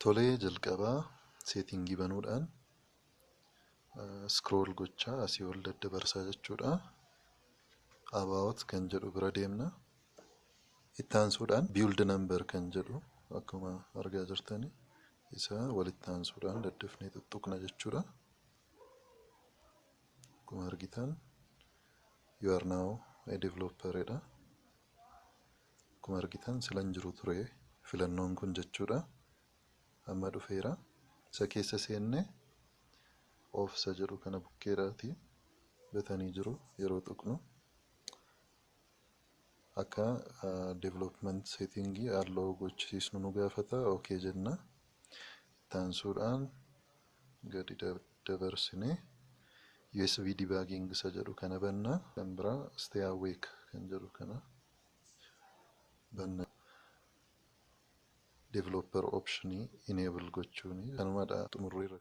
Tolee jalqabaa seetingii banuudhaan scroll gochaa asii ol daddabarsaa jechuudha. About kan jedhu bira deemna. Itti aansuudhaan build number kan jedhu akkuma argaa jirtani isa walitti aansuudhaan daddafnee tuttuqna jechuudha. Akkuma argitan you are now a developer dha. Akkuma argitan silan jiru ture filannoon kun jechuudha. Amma dhufeera. Isa keessa seenne oofsa jedhu kana bukkeedhaati batanii jiru yeroo tuqnu. Akka development settingii halluu gochisiisnu nu gaafata. Okay jenna. Itti aansuudhaan gadi dabarsinee USB debugging isa jedhu kana banna. Kan biraa stay awake kan jedhu kana banna. Developer optionii enable gochuuni kanumadha xumurreerra.